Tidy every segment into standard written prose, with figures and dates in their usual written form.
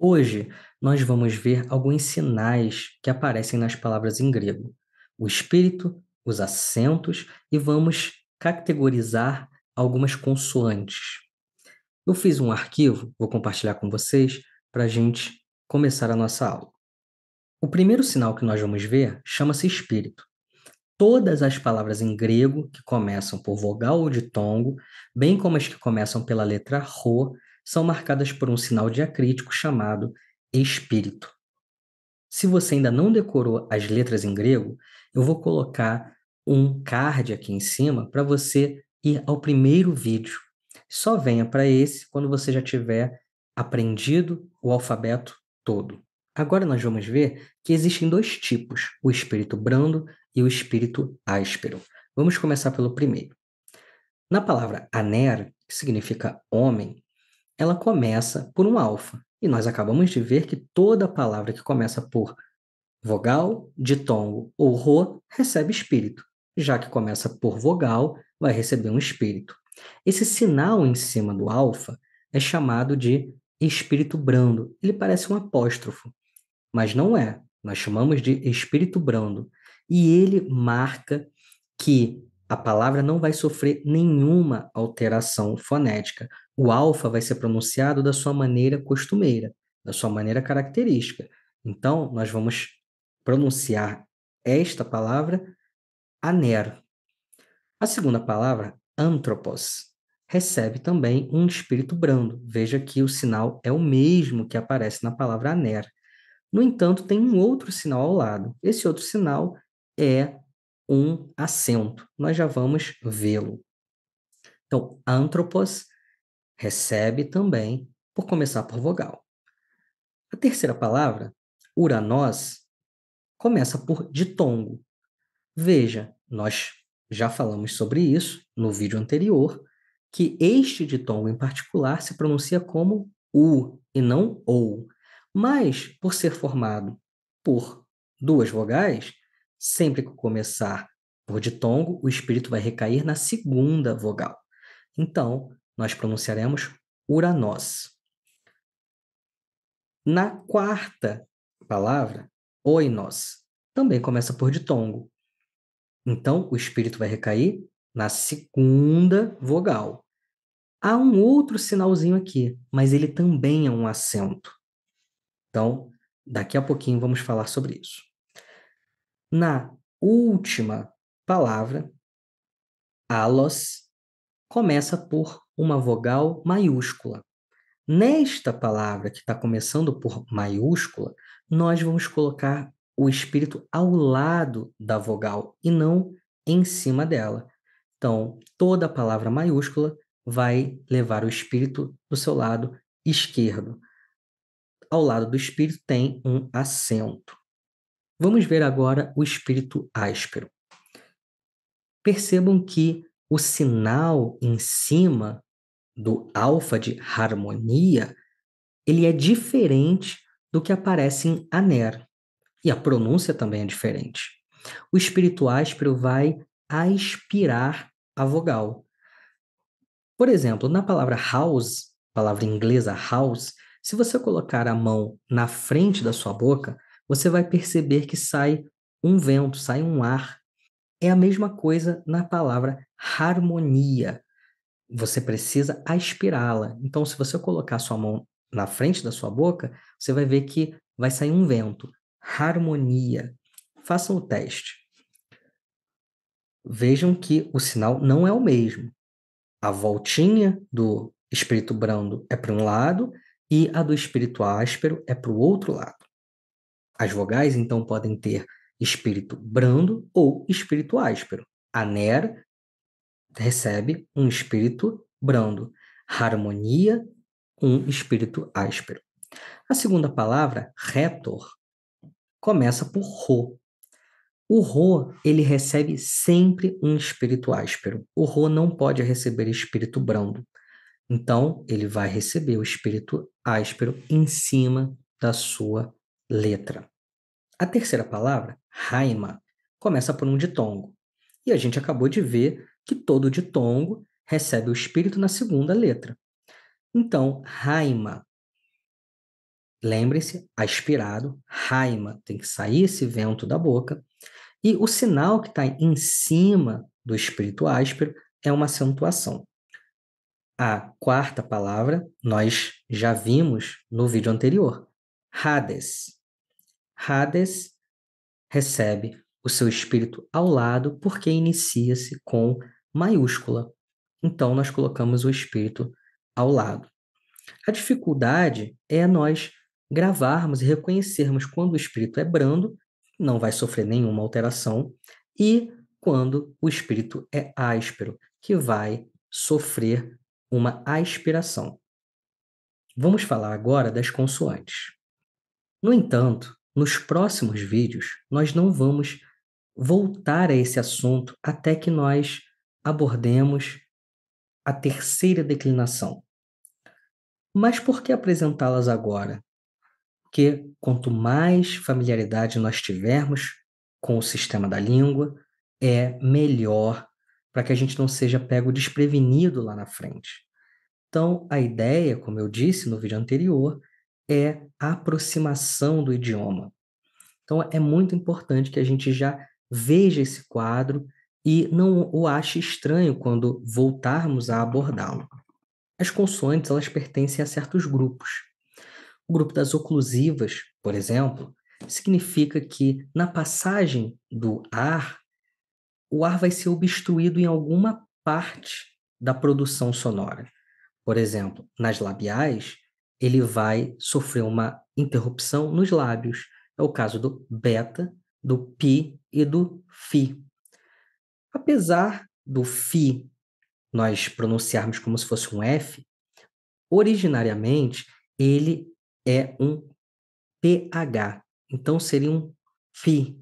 Hoje, nós vamos ver alguns sinais que aparecem nas palavras em grego, o espírito, os acentos e vamos categorizar algumas consoantes. Eu fiz um arquivo, vou compartilhar com vocês, para a gente começar a nossa aula. O primeiro sinal que nós vamos ver chama-se espírito. Todas as palavras em grego que começam por vogal ou ditongo, bem como as que começam pela letra rho, são marcadas por um sinal diacrítico chamado espírito. Se você ainda não decorou as letras em grego, eu vou colocar um card aqui em cima para você ir ao primeiro vídeo. Só venha para esse quando você já tiver aprendido o alfabeto todo. Agora nós vamos ver que existem dois tipos, o espírito brando e o espírito áspero. Vamos começar pelo primeiro. Na palavra aner, que significa homem, ela começa por um alfa. E nós acabamos de ver que toda palavra que começa por vogal, ditongo ou rho recebe espírito. Já que começa por vogal, vai receber um espírito. Esse sinal em cima do alfa é chamado de espírito brando. Ele parece um apóstrofo, mas não é. Nós chamamos de espírito brando. E ele marca que a palavra não vai sofrer nenhuma alteração fonética. O alfa vai ser pronunciado da sua maneira costumeira, da sua maneira característica. Então, nós vamos pronunciar esta palavra aner. A segunda palavra, antropos, recebe também um espírito brando. Veja que o sinal é o mesmo que aparece na palavra aner. No entanto, tem um outro sinal ao lado. Esse outro sinal é um acento. Nós já vamos vê-lo. Então, antropos recebe também por começar por vogal. A terceira palavra, uranós, começa por ditongo. Veja, nós já falamos sobre isso no vídeo anterior, que este ditongo em particular se pronuncia como U e não OU. Mas, por ser formado por duas vogais, sempre que começar por ditongo, o espírito vai recair na segunda vogal. Então, nós pronunciaremos uranós. Na quarta palavra, oinos, também começa por ditongo. Então, o espírito vai recair na segunda vogal. Há um outro sinalzinho aqui, mas ele também é um acento. Então, daqui a pouquinho vamos falar sobre isso. Na última palavra, alos, começa por uma vogal maiúscula. Nesta palavra que está começando por maiúscula, nós vamos colocar o espírito ao lado da vogal e não em cima dela. Então, toda palavra maiúscula vai levar o espírito do seu lado esquerdo. Ao lado do espírito tem um acento. Vamos ver agora o espírito áspero. Percebam que o sinal em cima do alfa de harmonia, ele é diferente do que aparece em aner. E a pronúncia também é diferente. O espírito áspero vai aspirar a vogal. Por exemplo, na palavra house, palavra inglesa house, se você colocar a mão na frente da sua boca, você vai perceber que sai um vento, sai um ar. É a mesma coisa na palavra harmonia. Você precisa aspirá-la. Então, se você colocar sua mão na frente da sua boca, você vai ver que vai sair um vento. Harmonia. Façam o teste. Vejam que o sinal não é o mesmo. A voltinha do espírito brando é para um lado e a do espírito áspero é para o outro lado. As vogais, então, podem ter espírito brando ou espírito áspero. Aner recebe um espírito brando. Harmonia, um espírito áspero. A segunda palavra, retor, começa por ro. O ro, ele recebe sempre um espírito áspero. O ro não pode receber espírito brando. Então, ele vai receber o espírito áspero em cima da sua letra. A terceira palavra, raima, começa por um ditongo. E a gente acabou de ver que todo ditongo recebe o espírito na segunda letra. Então, raima. lembre-se, aspirado, Raima, tem que sair esse vento da boca, e o sinal que está em cima do espírito áspero é uma acentuação. A quarta palavra nós já vimos no vídeo anterior, Hades. Hades recebe o seu espírito ao lado porque inicia-se com maiúscula. Então, nós colocamos o espírito ao lado. A dificuldade é nós gravarmos e reconhecermos quando o espírito é brando, não vai sofrer nenhuma alteração, e quando o espírito é áspero, que vai sofrer uma aspiração. Vamos falar agora das consoantes. No entanto, nos próximos vídeos, nós não vamos voltar a esse assunto até que nós abordemos a terceira declinação. Mas por que apresentá-las agora? Porque quanto mais familiaridade nós tivermos com o sistema da língua, é melhor para que a gente não seja pego desprevenido lá na frente. Então, a ideia, como eu disse no vídeo anterior, é a aproximação do idioma. Então, é muito importante que a gente já veja esse quadro e não o ache estranho quando voltarmos a abordá-lo. As consoantes, elas pertencem a certos grupos. O grupo das oclusivas, por exemplo, significa que na passagem do ar, o ar vai ser obstruído em alguma parte da produção sonora. Por exemplo, nas labiais, ele vai sofrer uma interrupção nos lábios. É o caso do beta, do pi e do fi. Apesar do fi nós pronunciarmos como se fosse um F, originariamente ele é um PH. Então seria um fi,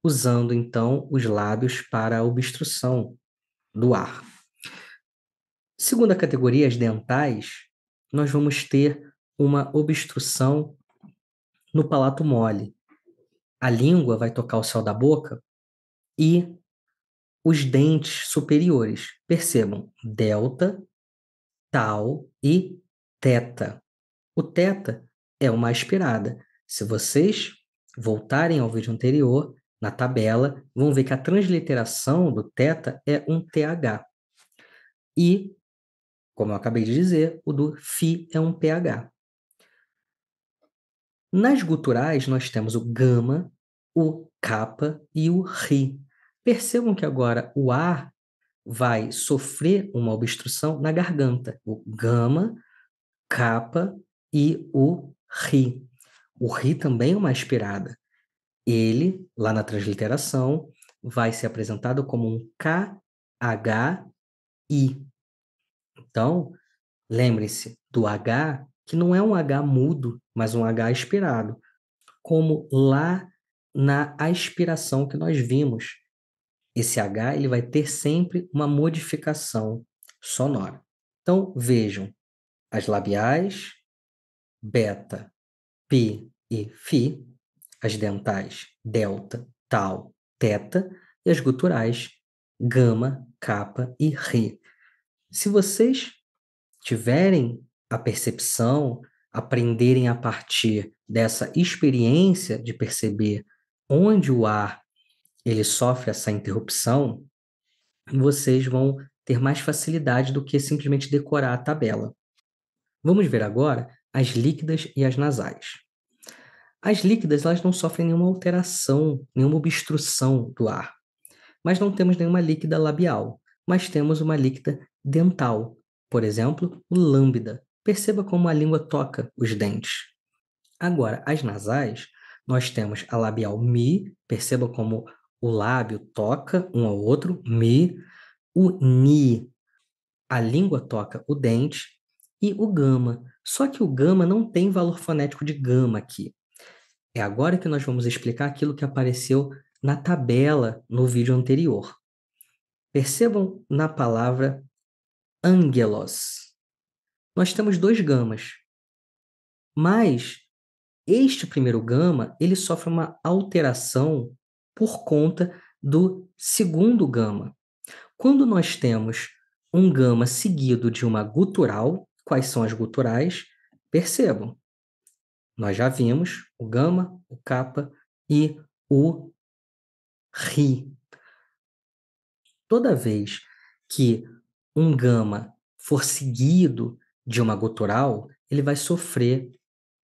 usando então os lábios para a obstrução do ar. Segunda categoria, as dentais, nós vamos ter uma obstrução no palato mole. A língua vai tocar o céu da boca e os dentes superiores. Percebam, delta, tal e teta. O teta é uma aspirada. Se vocês voltarem ao vídeo anterior, na tabela, vão ver que a transliteração do teta é um TH. E, como eu acabei de dizer, o do fi é um PH. Nas guturais, nós temos o gama, o capa e o ri. Percebam que agora o A vai sofrer uma obstrução na garganta. O gama, capa e o ri. O ri também é uma aspirada. Ele, lá na transliteração, vai ser apresentado como um KHI. Então, lembre-se do H, que não é um H mudo, mas um H aspirado, como lá na aspiração que nós vimos. Esse H ele vai ter sempre uma modificação sonora. Então, vejam, as labiais, beta, pi e fi, as dentais, delta, tal, teta, e as guturais, gama, capa e ri. Se vocês tiverem a percepção, aprenderem a partir dessa experiência de perceber onde o ar ele sofre essa interrupção, vocês vão ter mais facilidade do que simplesmente decorar a tabela. Vamos ver agora as líquidas e as nasais. As líquidas elas não sofrem nenhuma alteração, nenhuma obstrução do ar. Mas não temos nenhuma líquida labial, mas temos uma líquida dental. Por exemplo, o lambda. Perceba como a língua toca os dentes. Agora, as nasais, nós temos a labial mi, perceba como o lábio toca um ao outro, mi, o ni, a língua toca o dente, e o gama. Só que o gama não tem valor fonético de gama aqui. É agora que nós vamos explicar aquilo que apareceu na tabela no vídeo anterior. Percebam na palavra angelos. Nós temos dois gamas, mas este primeiro gama ele sofre uma alteração por conta do segundo gama. Quando nós temos um gama seguido de uma gutural, quais são as guturais? Percebam. Nós já vimos o gama, o kappa e o ri. Toda vez que um gama for seguido de uma gutural, ele vai sofrer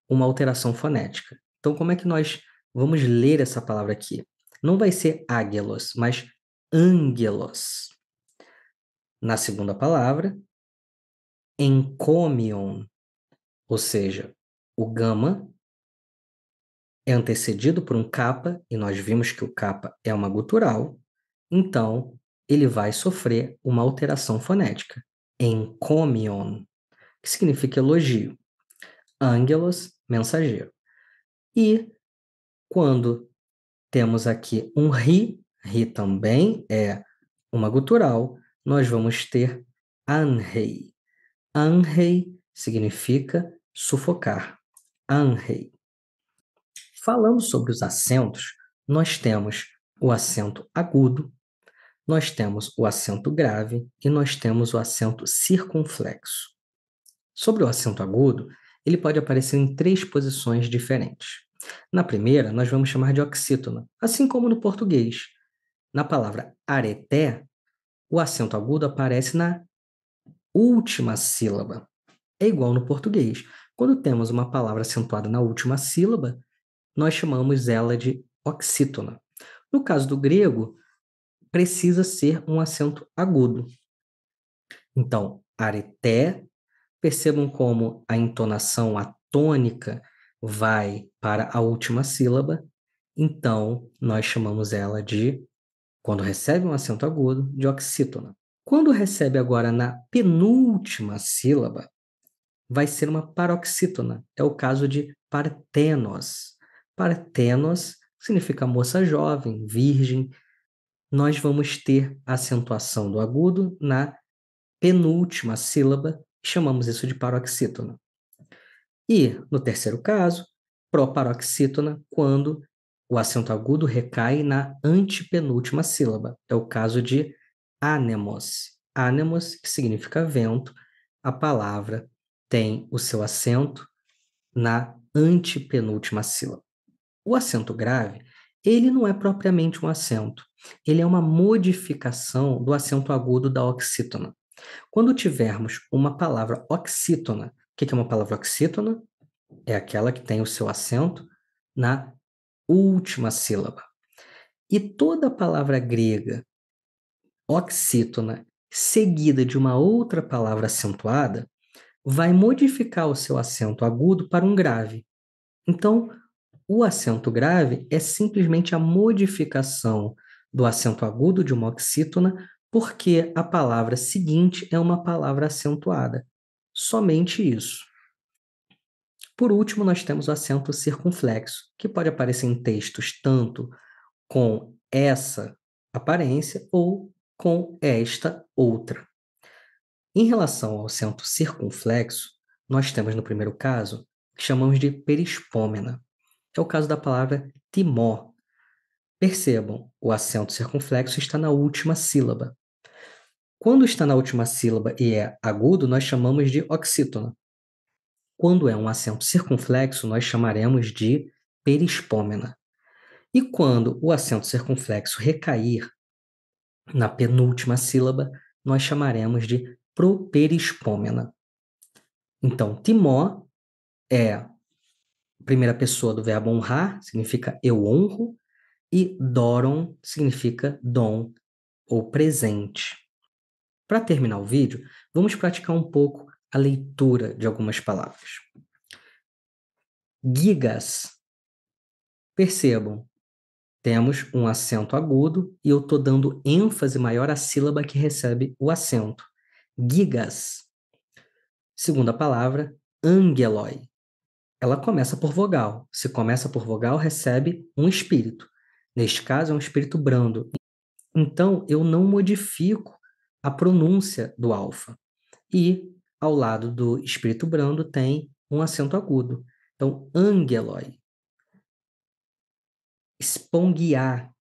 uma alteração fonética. Então, como é que nós vamos ler essa palavra aqui? Não vai ser águelos, mas ângelos. Na segunda palavra, encomion, ou seja, o gama é antecedido por um kappa, e nós vimos que o kappa é uma gutural, então ele vai sofrer uma alteração fonética. Encomion, que significa elogio. Ângelos, mensageiro. E quando temos aqui um ri, ri também é uma gutural, nós vamos ter anrei. Anrei significa sufocar. Anrei. Falando sobre os acentos, nós temos o acento agudo, nós temos o acento grave e nós temos o acento circunflexo. Sobre o acento agudo, ele pode aparecer em 3 posições diferentes. Na primeira, nós vamos chamar de oxítona, assim como no português. Na palavra areté, o acento agudo aparece na última sílaba. É igual no português. Quando temos uma palavra acentuada na última sílaba, nós chamamos ela de oxítona. No caso do grego, precisa ser um acento agudo. Então, areté, percebam como a entonação, a tônica, vai para a última sílaba. Então, nós chamamos ela de, quando recebe um acento agudo, de oxítona. Quando recebe agora na penúltima sílaba, vai ser uma paroxítona. É o caso de partenos. Partenos significa moça jovem, virgem. Nós vamos ter a acentuação do agudo na penúltima sílaba, chamamos isso de paroxítona. E, no terceiro caso, proparoxítona, quando o acento agudo recai na antepenúltima sílaba. É o caso de anemos. Anemos, que significa vento, a palavra tem o seu acento na antepenúltima sílaba. O acento grave, ele não é propriamente um acento, ele é uma modificação do acento agudo da oxítona. Quando tivermos uma palavra oxítona, o que é uma palavra oxítona? É aquela que tem o seu acento na última sílaba. E toda palavra grega oxítona seguida de uma outra palavra acentuada vai modificar o seu acento agudo para um grave. Então, o acento grave é simplesmente a modificação do acento agudo de uma oxítona, porque a palavra seguinte é uma palavra acentuada. Somente isso. Por último, nós temos o acento circunflexo, que pode aparecer em textos tanto com essa aparência ou com esta outra. Em relação ao acento circunflexo, nós temos no primeiro caso o que chamamos de perispômena. É o caso da palavra timó. Percebam, o acento circunflexo está na última sílaba. Quando está na última sílaba e é agudo, nós chamamos de oxítona. Quando é um acento circunflexo, nós chamaremos de perispômena. E quando o acento circunflexo recair na penúltima sílaba, nós chamaremos de properispômena. Então, timó é a primeira pessoa do verbo honrar, significa eu honro, e doron significa dom ou presente. Para terminar o vídeo, vamos praticar um pouco a leitura de algumas palavras. Gigas. Percebam, temos um acento agudo e eu estou dando ênfase maior à sílaba que recebe o acento. Gigas. Segunda palavra, angeloi. Ela começa por vogal. Se começa por vogal, recebe um espírito. Neste caso, é um espírito brando. Então, eu não modifico a pronúncia do alfa. E, ao lado do espírito brando, tem um acento agudo. Então, angeloi. Esponguear.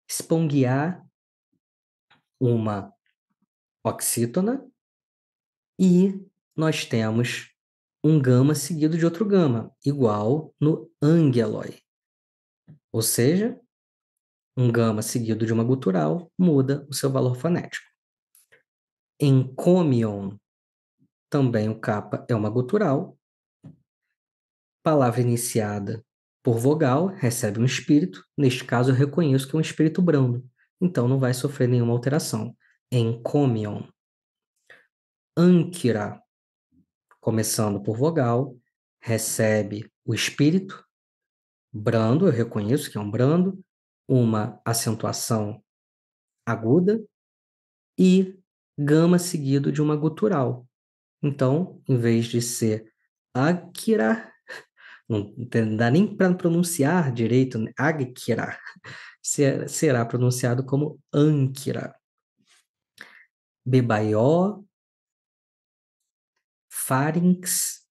Esponguear, uma oxítona, e nós temos um gama seguido de outro gama, igual no angeloi. Ou seja, um gama seguido de uma gutural muda o seu valor fonético. Encomion, também o kappa é uma gutural. Palavra iniciada por vogal recebe um espírito. Neste caso, eu reconheço que é um espírito brando. Então, não vai sofrer nenhuma alteração. Encomion. Anquira, começando por vogal, recebe o espírito. Brando, eu reconheço que é um brando. Uma acentuação aguda. E gama seguido de uma gutural. Então, em vez de ser Akira, não dá nem para pronunciar direito, né? Agkira, será pronunciado como Ankira. Bebaió, Farinx,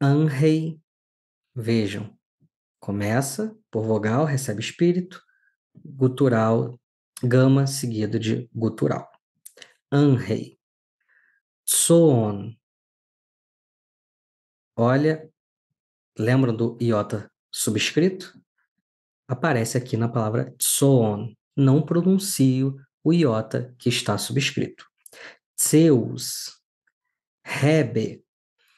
Anrei. Vejam, começa por vogal, recebe espírito, gutural, gama seguido de gutural. Anrei. Tsoon. Olha, lembram do iota subscrito? Aparece aqui na palavra tsoon. Não pronuncio o iota que está subscrito. Zeus, Rebe.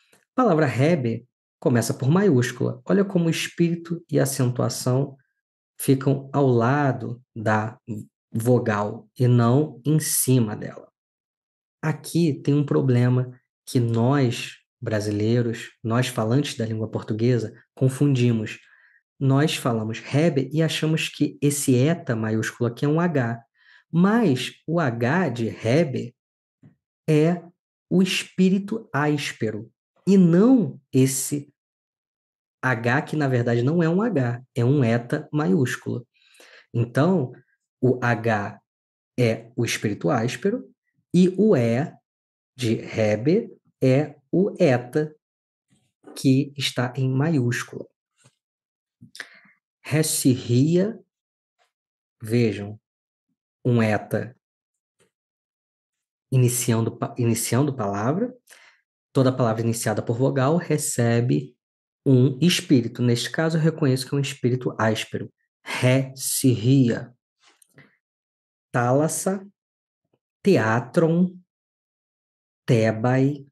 A palavra Rebe começa por maiúscula. Olha como o espírito e a acentuação ficam ao lado da vogal e não em cima dela. Aqui tem um problema que nós, brasileiros, nós falantes da língua portuguesa, confundimos. Nós falamos Rebe e achamos que esse eta maiúsculo aqui é um H. Mas o H de Rebe é o espírito áspero e não esse H que na verdade não é um H, é um eta maiúsculo. Então, o H é o espírito áspero e o E de Rebe é o eta que está em maiúscula. Ressirria, vejam, um eta iniciando palavra. Toda palavra iniciada por vogal recebe um espírito. Neste caso, eu reconheço que é um espírito áspero. Ré, se ria. Tálassa, teatron, Thebai,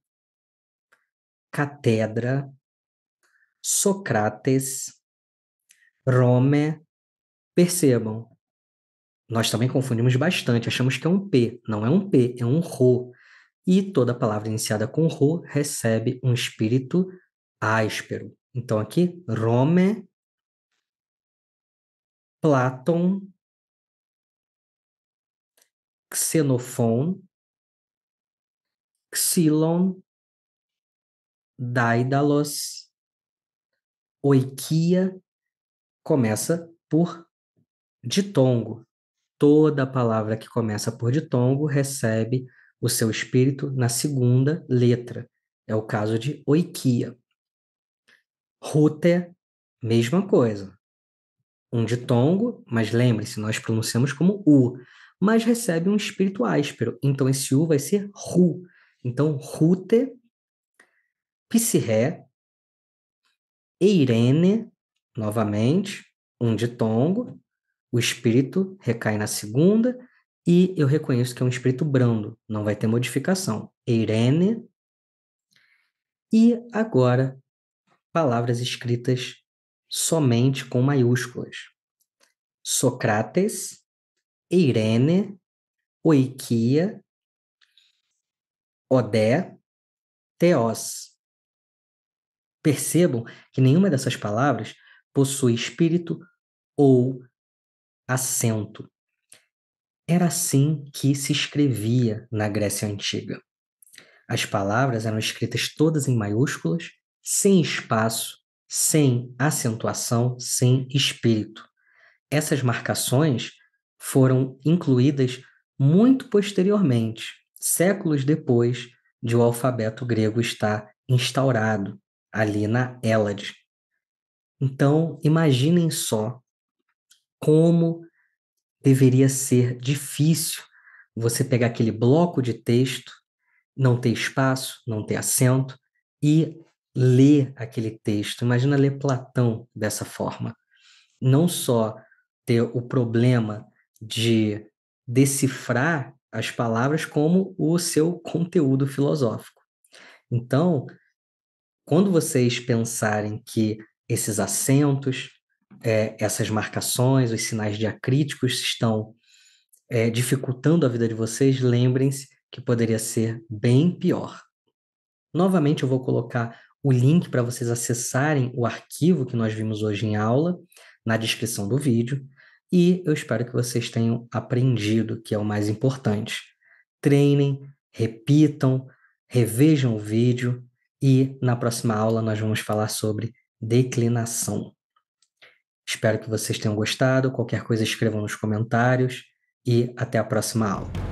catedra, Socrates, Rome. Percebam, nós também confundimos bastante, achamos que é um P. Não é um P, é um Rho. E toda palavra iniciada com Rho recebe um espírito áspero. Então, aqui, Rome, Platon, Xenofon, Xilon, Daedalus, Oikia, começa por ditongo. Toda palavra que começa por ditongo recebe o seu espírito na segunda letra. É o caso de oikia. Rute, mesma coisa. Um ditongo, mas lembre-se, nós pronunciamos como U, mas recebe um espírito áspero. Então, esse U vai ser Ru. Então, Rute, Psirré, Eirene, novamente, um ditongo, o espírito recai na segunda e eu reconheço que é um espírito brando, não vai ter modificação. Eirene. E agora, palavras escritas somente com maiúsculas. Socrates, Eirene, Oikia, Odé, Theos. Percebam que nenhuma dessas palavras possui espírito ou acento. Era assim que se escrevia na Grécia Antiga. As palavras eram escritas todas em maiúsculas, sem espaço, sem acentuação, sem espírito. Essas marcações foram incluídas muito posteriormente, séculos depois de o alfabeto grego estar instaurado ali na Hélade. Então, imaginem só como deveria ser difícil você pegar aquele bloco de texto não ter espaço, não ter acento e ler aquele texto. Imagina ler Platão dessa forma. Não só ter o problema de decifrar as palavras, como o seu conteúdo filosófico. Então, quando vocês pensarem que esses acentos, essas marcações, os sinais diacríticos estão dificultando a vida de vocês, lembrem-se que poderia ser bem pior. Novamente, eu vou colocar o link para vocês acessarem o arquivo que nós vimos hoje em aula na descrição do vídeo, e eu espero que vocês tenham aprendido, que é o mais importante. Treinem, repitam, revejam o vídeo e na próxima aula nós vamos falar sobre declinação. Espero que vocês tenham gostado. Qualquer coisa escrevam nos comentários e até a próxima aula.